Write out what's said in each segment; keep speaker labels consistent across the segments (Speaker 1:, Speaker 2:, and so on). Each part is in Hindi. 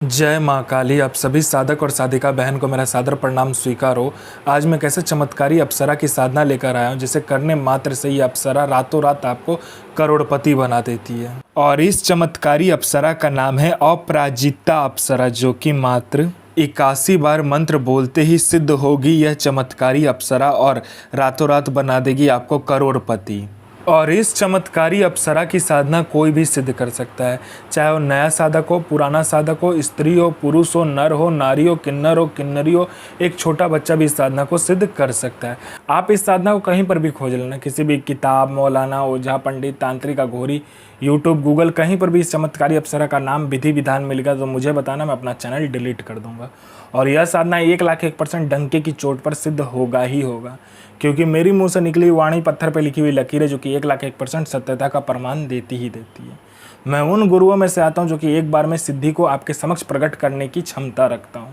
Speaker 1: जय माँ काली। आप सभी साधक और साधिका बहन को मेरा सादर प्रणाम स्वीकार हो। आज मैं कैसे चमत्कारी अप्सरा की साधना लेकर आया हूँ जिसे करने मात्र से ही अप्सरा रातों रात आपको करोड़पति बना देती है। और इस चमत्कारी अप्सरा का नाम है अपराजिता अप्सरा, जो कि मात्र 81 बार मंत्र बोलते ही सिद्ध होगी यह चमत्कारी अप्सरा और रातों रात बना देगी आपको करोड़पति। और इस चमत्कारी अप्सरा की साधना कोई भी सिद्ध कर सकता है, चाहे वो नया साधक हो, पुराना साधक हो, स्त्री हो, पुरुष हो, नर हो, नारी हो, किन्नर हो, किन्नरी हो, एक छोटा बच्चा भी इस साधना को सिद्ध कर सकता है। आप इस साधना को कहीं पर भी खोज लेना, किसी भी किताब, मौलाना, ओझा, पंडित, तांत्रिक, अघोरी, यूट्यूब, गूगल, कहीं पर भी इस चमत्कारी अप्सरा का नाम विधि विधान मिलेगा तो मुझे बताना, मैं अपना चैनल डिलीट कर दूंगा। और यह साधना 1,01% डंके की चोट पर सिद्ध होगा ही होगा, क्योंकि मेरी मुंह से निकली वाणी पत्थर पर लिखी हुई लकीर है, जो कि 1,01% सत्यता का प्रमाण देती ही देती है। मैं उन गुरुओं में से आता हूं जो कि एक बार में सिद्धि को आपके समक्ष प्रकट करने की क्षमता रखता हूं।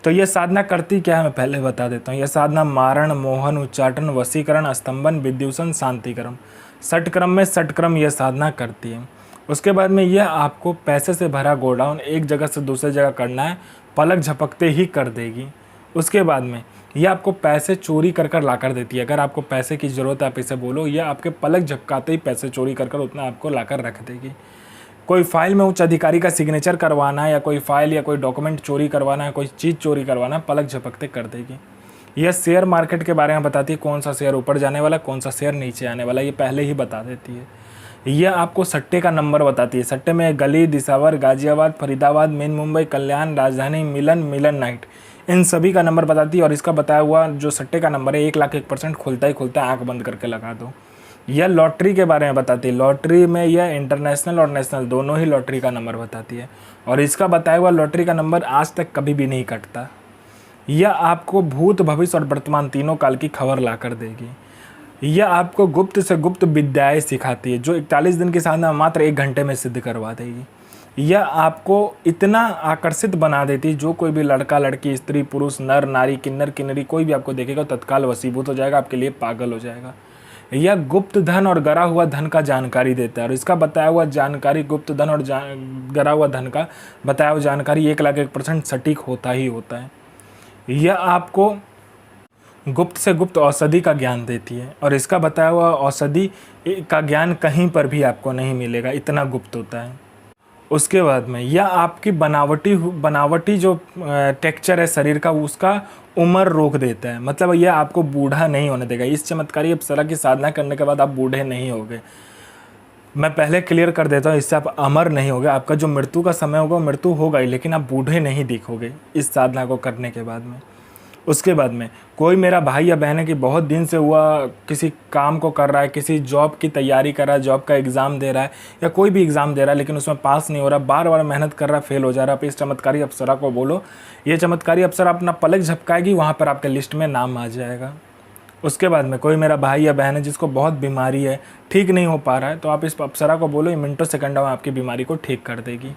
Speaker 1: तो यह साधना करती क्या है मैं पहले बता देता हूँ। यह साधना मारण, मोहन, उच्चाटन, वशीकरण, स्तंभन, विद्युषण, शांतिक्रम, षटक्रम में षटक्रम यह साधना करती है। उसके बाद में यह आपको पैसे से भरा गोडाउन एक जगह से दूसरी जगह करना है, पलक झपकते ही कर देगी। उसके बाद में यह आपको पैसे चोरी कर कर ला कर देती है। अगर आपको पैसे की ज़रूरत है आप इसे बोलो, यह आपके पलक झपकाते ही पैसे चोरी कर कर उतना आपको ला कर रख देगी। कोई फाइल में उच्च अधिकारी का सिग्नेचर करवाना है, या कोई फाइल या कोई डॉक्यूमेंट चोरी करवाना है, कोई चीज़ चोरी करवाना है, पलक झपकते कर देगी। यह शेयर मार्केट के बारे में बताती है, कौन सा शेयर ऊपर जाने वाला, कौन सा शेयर नीचे आने वाला, ये पहले ही बता देती है। यह आपको सट्टे का नंबर बताती है। सट्टे में गली, दिसावर, गाजियाबाद, फरीदाबाद, मेन मुंबई, कल्याण, राजधानी, मिलन, मिलन नाइट, इन सभी का नंबर बताती है। और इसका बताया हुआ जो सट्टे का नंबर है 1,01% खुलता ही खुलता है, आँख बंद करके लगा दो। यह लॉटरी के बारे में बताती है। लॉटरी में यह इंटरनेशनल और नेशनल दोनों ही लॉटरी का नंबर बताती है, और इसका बताया हुआ लॉटरी का नंबर आज तक कभी भी नहीं कटता। यह आपको भूत, भविष्य और वर्तमान तीनों काल की खबर ला कर देगी। यह आपको गुप्त से गुप्त विद्याएं सिखाती है, जो 41 दिन की साधना मात्र 1 घंटे में सिद्ध करवा देगी। यह आपको इतना आकर्षित बना देती है, जो कोई भी लड़का, लड़की, स्त्री, पुरुष, नर, नारी, किन्नर, किन्नरी कोई भी आपको देखेगा तत्काल वशीभूत हो जाएगा, आपके लिए पागल हो जाएगा। यह गुप्त धन और गरा हुआ धन का जानकारी देता है, और इसका बताया हुआ जानकारी, गुप्त धन और गरा हुआ धन का बताया हुआ जानकारी 1,01% सटीक होता ही होता है। यह आपको गुप्त से गुप्त औषधि का ज्ञान देती है, और इसका बताया हुआ औषधि का ज्ञान कहीं पर भी आपको नहीं मिलेगा, इतना गुप्त होता है। उसके बाद में यह आपकी बनावटी जो टेक्सचर है शरीर का, उसका उम्र रोक देता है, मतलब यह आपको बूढ़ा नहीं होने देगा। इस चमत्कारी अप्सरा की साधना करने के बाद आप बूढ़े नहीं होगे। मैं पहले क्लियर कर देता हूँ, इससे आप अमर नहीं होगे। आपका जो मृत्यु का समय होगा मृत्यु होगा ही, लेकिन आप बूढ़े नहीं दिखोगे इस साधना को करने के बाद में। उसके बाद में कोई मेरा भाई या बहन है कि बहुत दिन से हुआ किसी काम को कर रहा है, किसी जॉब की तैयारी कर रहा है, जॉब का एग्ज़ाम दे रहा है या कोई भी एग्ज़ाम दे रहा है, लेकिन उसमें पास नहीं हो रहा, बार बार मेहनत कर रहा है, फेल हो जा रहा है। आप इस चमत्कारी अप्सरा को बोलो, ये चमत्कारी अप्सरा अपना पलक झपकाएगी, वहाँ पर आपके लिस्ट में नाम आ जाएगा। उसके बाद में कोई मेरा भाई या बहन है जिसको बहुत बीमारी है, ठीक नहीं हो पा रहा है, तो आप इस अप्सरा को बोलो, ये मिनटों सेकंडों में आपकी बीमारी को ठीक कर देगी।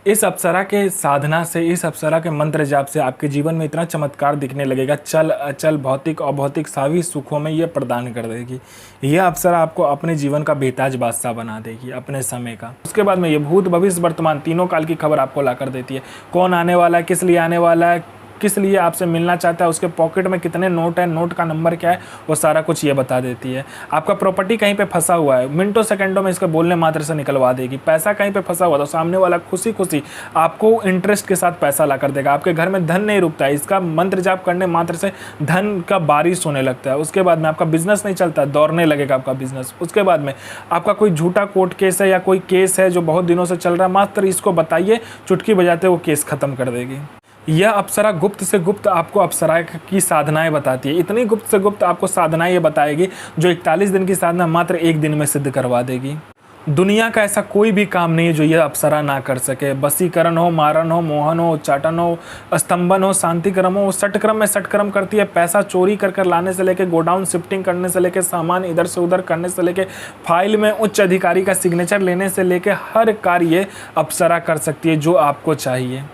Speaker 1: इस अप्सरा के साधना से, इस अप्सरा के मंत्र जाप से आपके जीवन में इतना चमत्कार दिखने लगेगा, चल अचल, भौतिक अभौतिक सभी सुखों में ये प्रदान कर देगी। यह अप्सरा आपको अपने जीवन का बेताज बादशाह बना देगी, अपने समय का। उसके बाद में ये भूत, भविष्य, वर्तमान तीनों काल की खबर आपको ला कर देती है। कौन आने वाला है, किस लिए आने वाला है, किस लिए आपसे मिलना चाहता है, उसके पॉकेट में कितने नोट है, नोट का नंबर क्या है, वो सारा कुछ ये बता देती है। आपका प्रॉपर्टी कहीं पे फंसा हुआ है, मिनटों सेकंडों में इसके बोलने मात्र से निकलवा देगी। पैसा कहीं पे फंसा हुआ तो सामने वाला खुशी खुशी आपको इंटरेस्ट के साथ पैसा ला कर देगा। आपके घर में धन नहीं रुकता है, इसका मंत्र जाप करने मात्र से धन का बारिश होने लगता है। उसके बाद में आपका बिजनेस नहीं चलता, दौड़ने लगेगा आपका बिजनेस। उसके बाद में आपका कोई झूठा कोर्ट केस है या कोई केस है जो बहुत दिनों से चल रहा है, मात्र इसको बताइए, चुटकी बजाते वो केस खत्म कर देगी। यह अप्सरा गुप्त से गुप्त आपको अप्सरा की साधनाएं बताती है। इतनी गुप्त से गुप्त आपको साधनाएं ये बताएगी जो 41 दिन की साधना मात्र 1 दिन में सिद्ध करवा देगी। दुनिया का ऐसा कोई भी काम नहीं है जो यह अप्सरा ना कर सके। वशीकरण हो, मारण हो, मोहन हो, उच्चाटन हो, स्तंभन हो, शांतिक्रम हो, षटक्रम में षटक्रम करती है। पैसा चोरी कर कर लाने से लेके, गोडाउन शिफ्टिंग करने से लेके, सामान इधर से उधर करने से लेके, फाइल में उच्च अधिकारी का सिग्नेचर लेने से लेके, हर कार्य अप्सरा कर सकती है जो आपको चाहिए।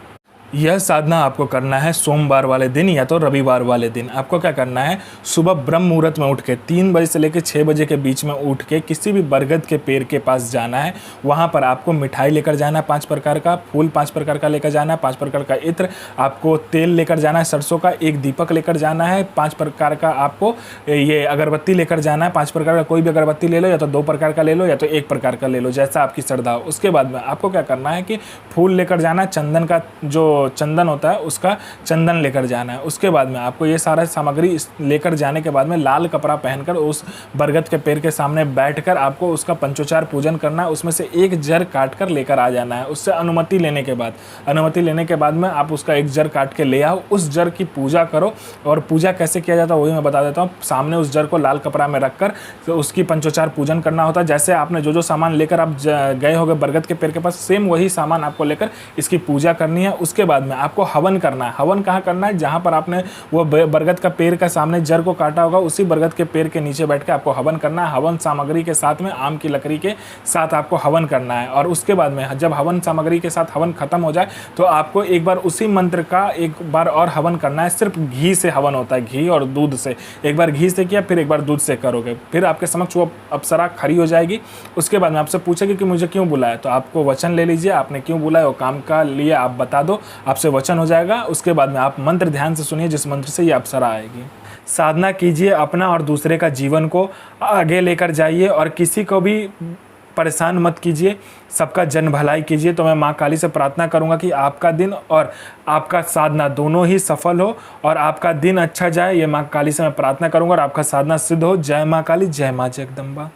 Speaker 1: यह साधना आपको करना है सोमवार वाले दिन या तो रविवार वाले दिन। आपको क्या करना है, सुबह ब्रह्म मुहूर्त में उठ के 3 बजे से लेकर 6 बजे के बीच में उठ के किसी भी बरगद के पेड़ के पास जाना है। वहाँ पर आपको मिठाई लेकर जाना है 5 प्रकार का, फूल 5 प्रकार का लेकर जाना है, 5 प्रकार का इत्र, आपको तेल लेकर जाना है सरसों का, एक दीपक लेकर जाना है, 5 प्रकार का आपको ये अगरबत्ती लेकर जाना है। 5 प्रकार का कोई भी अगरबत्ती ले लो, या तो 2 प्रकार का ले लो या तो 1 प्रकार का ले लो, जैसा आपकी श्रद्धा हो। उसके बाद में आपको क्या करना है कि फूल लेकर जाना है, चंदन का जो चंदन होता है उसका चंदन लेकर जाना है। उसके बाद में आपको ये सारा सामग्री लेकर जाने के बाद में लाल कपड़ा पहनकर उस बरगद के पेड़ के सामने बैठकर आपको उसका पंचोचार पूजन करना है। उसमें से एक जर काट कर लेकर आ जाना है। उससे अनुमति लेने के बाद में आप उसका एक जर काट के ले आओ, उस जर की पूजा करो। और पूजा कैसे किया जाता है वही मैं बता देता हूँ। सामने उस जर को लाल कपड़ा में रखकर तो उसकी पंचोचार पूजन करना होता है। जैसे आपने जो सामान लेकर आप गए होगे बरगद के पेड़ के पास, सेम वही सामान आपको लेकर इसकी पूजा करनी है। उसके बाद में आपको हवन करना है। हवन कहाँ करना है, जहाँ पर आपने वो बरगद का पेड़ का सामने जर को काटा होगा उसी बरगद के पेड़ के नीचे बैठ के आपको हवन करना है। हवन सामग्री के साथ में आम की लकड़ी के साथ आपको हवन करना है। और उसके बाद में जब हवन सामग्री के साथ हवन खत्म हो जाए तो आपको एक बार उसी मंत्र का एक बार और हवन करना है। सिर्फ घी से हवन होता है, घी और दूध से। एक बार घी से किया, फिर एक बार दूध से करोगे, फिर आपके समक्ष वो अप्सरा खड़ी हो जाएगी। उसके बाद में आपसे पूछेगी कि मुझे क्यों बुलाया, तो आपको वचन ले लीजिए, आपने क्यों बुलाया, वो काम का लिए आप बता दो, आपसे वचन हो जाएगा। उसके बाद में आप मंत्र ध्यान से सुनिए, जिस मंत्र से ये अप्सरा आएगी। साधना कीजिए, अपना और दूसरे का जीवन को आगे लेकर जाइए और किसी को भी परेशान मत कीजिए, सबका जन भलाई कीजिए। तो मैं माँ काली से प्रार्थना करूंगा कि आपका दिन और आपका साधना दोनों ही सफल हो और आपका दिन अच्छा जाए। ये माँ काली से मैं प्रार्थना करूंगा और आपका साधना सिद्ध हो। जय माँ काली, जय माँ जगदम्बा।